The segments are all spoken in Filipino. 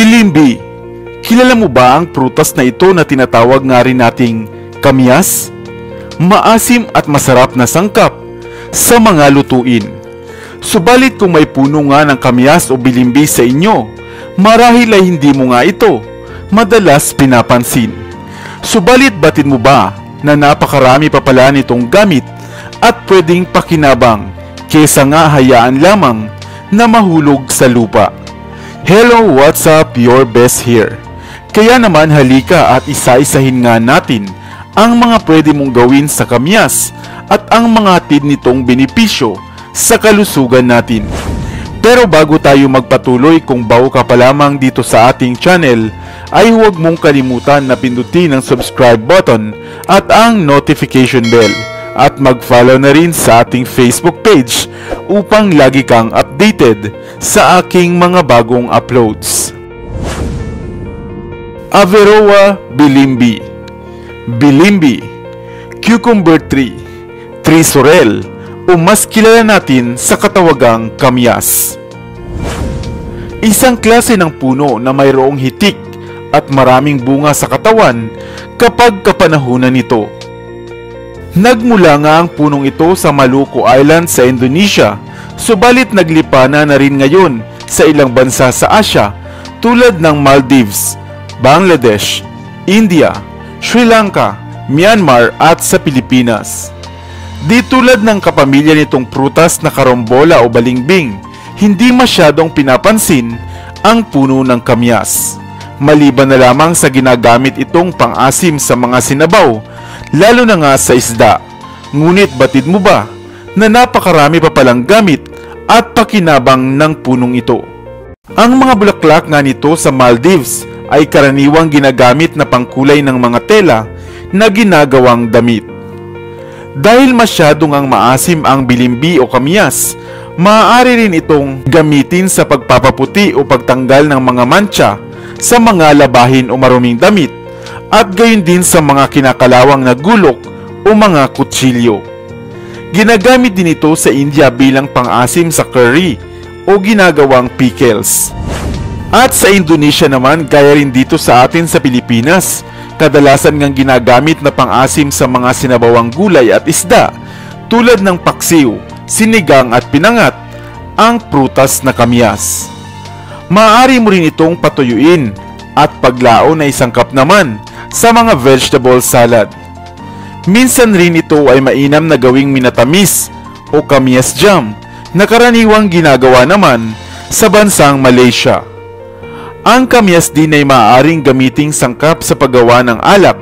Bilimbi. Kilala mo ba ang prutas na ito na tinatawag nga rin nating kamyas? Maasim at masarap na sangkap sa mga lutuin. Subalit kung may puno nga ng kamyas o bilimbi sa inyo, marahil ay hindi mo nga ito madalas pinapansin. Subalit batid mo ba na napakarami pa pala nitong gamit at pwedeng pakinabang kesa nga hayaan lamang na mahulog sa lupa? Hello, what's up? Your best here. Kaya naman halika at isa-isahin nga natin ang mga pwede mong gawin sa kamyas at ang mga hatid nitong benepisyo sa kalusugan natin. Pero bago tayo magpatuloy, kung bago ka pa lamang dito sa ating channel, ay huwag mong kalimutan na pindutin ang subscribe button at ang notification bell at mag-follow na rin sa ating Facebook page upang lagi kang updated sa aking mga bagong uploads. Averoa bilimbi. Bilimbi, cucumber tree, tree sorrel, o mas kilala natin sa katawagang kamyas. Isang klase ng puno na mayroong hitik at maraming bunga sa katawan kapag kapanahunan nito. Nagmula nga ang punong ito sa Maluku Island sa Indonesia, subalit naglipana na rin ngayon sa ilang bansa sa Asia tulad ng Maldives, Bangladesh, India, Sri Lanka, Myanmar at sa Pilipinas. Di tulad ng kapamilya nitong prutas na karombola o balimbing, hindi masyadong pinapansin ang puno ng kamyas. Maliban na lamang sa ginagamit itong pang-asim sa mga sinabaw, lalo na nga sa isda. Ngunit batid mo ba na napakarami pa palang gamit at pakinabang ng punong ito? Ang mga bulaklak nga nito sa Maldives ay karaniwang ginagamit na pangkulay ng mga tela na ginagawang damit. Dahil masyadong ang maasim ang bilimbi o kamyas, maaari rin itong gamitin sa pagpapaputi o pagtanggal ng mga mancha sa mga labahin o maruming damit, at gayon din sa mga kinakalawang na gulok o mga kutsilyo. Ginagamit din ito sa India bilang pang-asim sa curry o ginagawang pickles. At sa Indonesia naman, gaya rin dito sa atin sa Pilipinas, kadalasan ngang ginagamit na pang-asim sa mga sinabawang gulay at isda tulad ng paksiw, sinigang at pinangat, ang prutas na kamyas. Maaari mo rin itong patuyuin at paglaon na isangkap naman sa mga vegetable salad. Minsan rin ito ay mainam na gawing minatamis o kamyas jam na karaniwang ginagawa naman sa bansang Malaysia. Ang kamyas din ay maaaring gamiting sangkap sa paggawa ng alak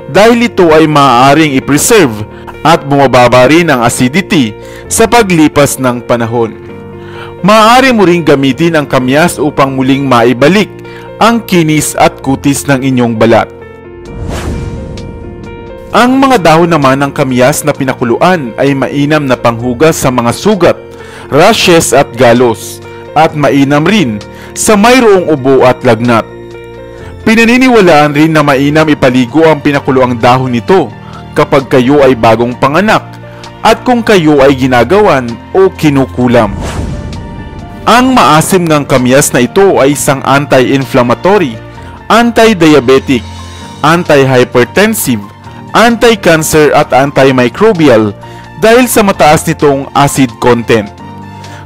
dahil ito ay maaaring i-preserve at bumababa rin ang acidity sa paglipas ng panahon. Maaari mo ring gamitin ang kamyas upang muling maibalik ang kinis at kutis ng inyong balat. Ang mga dahon naman ng kamyas na pinakuluan ay mainam na panghugas sa mga sugat, rashes at galos, at mainam rin sa mayroong ubo at lagnat. Pinaniniwalaan rin na mainam ipaligo ang pinakuluang dahon nito kapag kayo ay bagong panganak at kung kayo ay ginagawan o kinukulam. Ang maasim ng kamyas na ito ay isang anti-inflammatory, anti-diabetic, anti-hypertensive, anti-cancer at antimicrobial dahil sa mataas nitong acid content.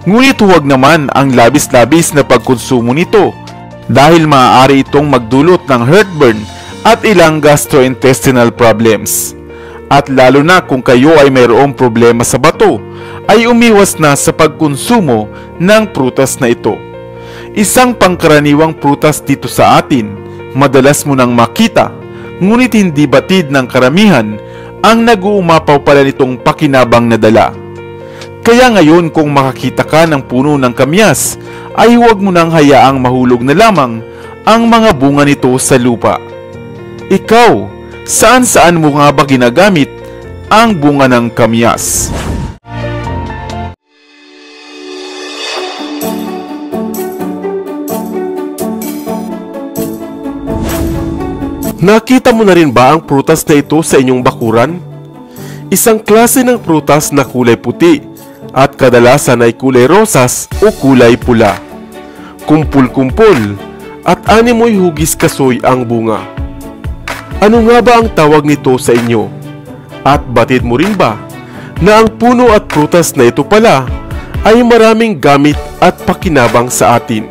Ngunit huwag naman ang labis-labis na pagkonsumo nito dahil maaari itong magdulot ng heartburn at ilang gastrointestinal problems. At lalo na kung kayo ay mayroong problema sa bato, ay umiwas na sa pagkonsumo ng prutas na ito. Isang pangkaraniwang prutas dito sa atin, madalas mo nang makita, ngunit hindi batid ng karamihan ang nag-uumapaw pala nitong pakinabang na dala. Kaya ngayon kung makakita ka ng puno ng kamyas, ay huwag mo nang hayaang mahulog na lamang ang mga bunga nito sa lupa. Ikaw, saan-saan mo nga ba ginagamit ang bunga ng kamyas? Nakita mo na rin ba ang prutas na ito sa inyong bakuran? Isang klase ng prutas na kulay puti at kadalasan ay kulay rosas o kulay pula. Kumpul-kumpul at 6 hugis kasoy ang bunga. Ano nga ba ang tawag nito sa inyo? At batid mo rin ba na ang puno at prutas na ito pala ay maraming gamit at pakinabang sa atin?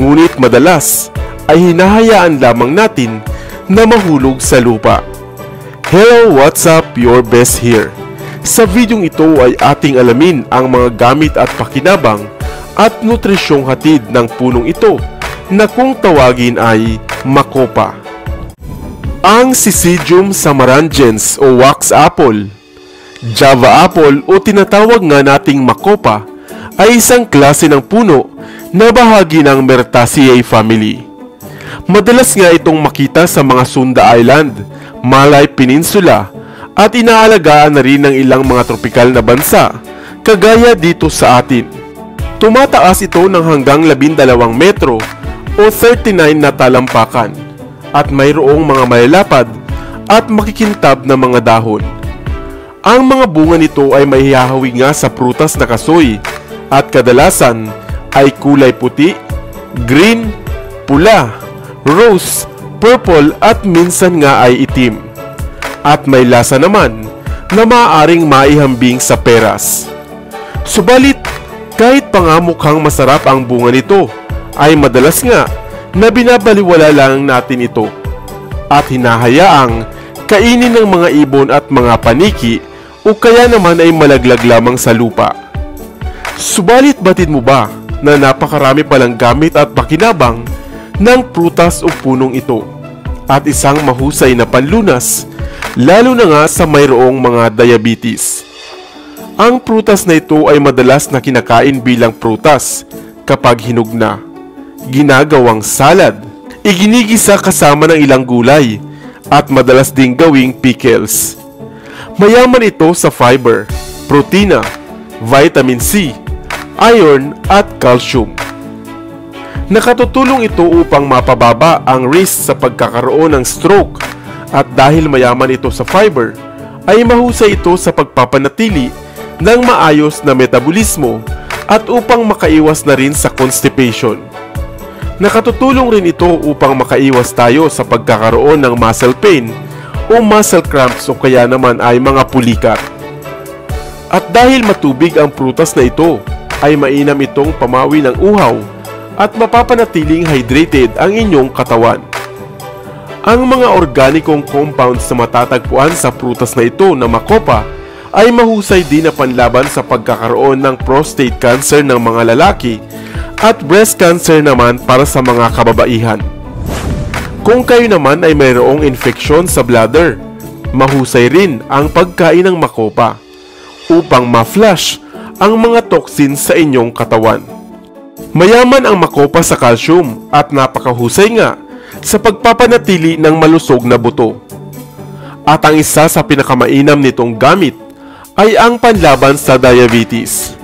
Ngunit madalas ay hinahayaan lamang natin na mahulog sa lupa. Hello, what's up? Your best here. Sa videong ito ay ating alamin ang mga gamit at pakinabang at nutrisyong hatid ng punong ito na kung tawagin ay makopa. Ang Syzygium samarangiens o wax apple, Java apple o tinatawag nga nating makopa ay isang klase ng puno na bahagi ng Myrtaceae family. Madalas nga itong makita sa mga Sunda Island, Malay Peninsula at inaalagaan na rin ng ilang mga tropikal na bansa kagaya dito sa atin. Tumataas ito ng hanggang 12 metro o 39 na talampakan at mayroong mga malalapad at makikintab na mga dahon. Ang mga bunga nito ay mahihahawi nga sa prutas na kasoy at kadalasan ay kulay puti, green, pula, rose, purple at minsan nga ay itim. At may lasa naman na maaaring maihambing sa peras. Subalit, kahit pangamukhang masarap ang bunga nito, ay madalas nga na binabaliwala lang natin ito at hinahayaang kainin ng mga ibon at mga paniki o kaya naman ay malaglag lamang sa lupa. Subalit batid mo ba na napakarami palang gamit at pakinabang ng prutas o punong ito at isang mahusay na panlunas lalo na nga sa mayroong mga diabetes. Ang prutas na ito ay madalas na kinakain bilang prutas kapag hinog na, ginagawang salad, iginigisa kasama ng ilang gulay at madalas ding gawing pickles. Mayaman ito sa fiber, protina, vitamin C, iron at calcium. Nakatutulong ito upang mapababa ang risk sa pagkakaroon ng stroke at dahil mayaman ito sa fiber, ay mahusay ito sa pagpapanatili ng maayos na metabolismo at upang makaiwas na rin sa constipation. Nakatutulong rin ito upang makaiwas tayo sa pagkakaroon ng muscle pain o muscle cramps o kaya naman ay mga pulikat. At dahil matubig ang prutas na ito, ay mainam itong pamawi ng uhaw at mapapanatiling hydrated ang inyong katawan. Ang mga organikong compounds na matatagpuan sa prutas na ito na makopa ay mahusay din na panlaban sa pagkakaroon ng prostate cancer ng mga lalaki at breast cancer naman para sa mga kababaihan. Kung kayo naman ay mayroong infeksyon sa bladder, mahusay rin ang pagkain ng makopa upang ma-flush ang mga toxins sa inyong katawan. Mayaman ang makopa sa calcium at napakahusay nga sa pagpapanatili ng malusog na buto. At ang isa sa pinakamainam nitong gamit ay ang panlaban sa diabetes.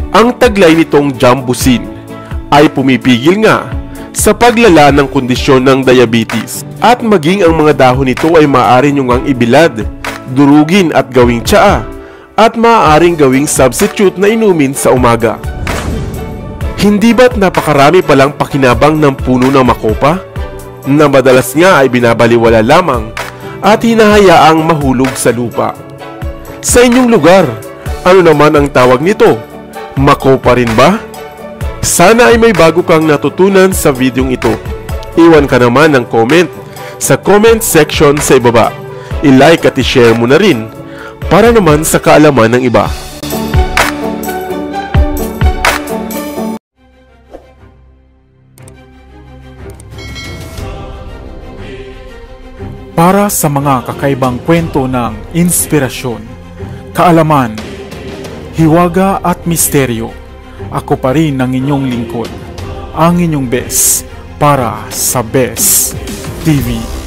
Ang taglay nitong Jambusin ay pumipigil nga sa paglala ng kondisyon ng diabetes. At maging ang mga dahon nito ay maaari nyo ngang ibilad, durugin at gawing tsaa at maaaring gawing substitute na inumin sa umaga. Hindi ba't napakarami palang pakinabang ng puno ng makopa na madalas nga ay binabaliwala lamang at hinahayaang mahulog sa lupa? Sa inyong lugar, ano naman ang tawag nito? Makopa rin ba? Sana ay may bago kang natutunan sa videong ito. Iwan ka naman ng comment sa comment section sa ibaba. I-like at i-share mo na rin para naman sa kaalaman ng iba. Para sa mga kakaibang kwento ng inspirasyon, kaalaman, hiwaga at misteryo, ako pa rin ang inyong lingkod, ang inyong best para sa Best TV.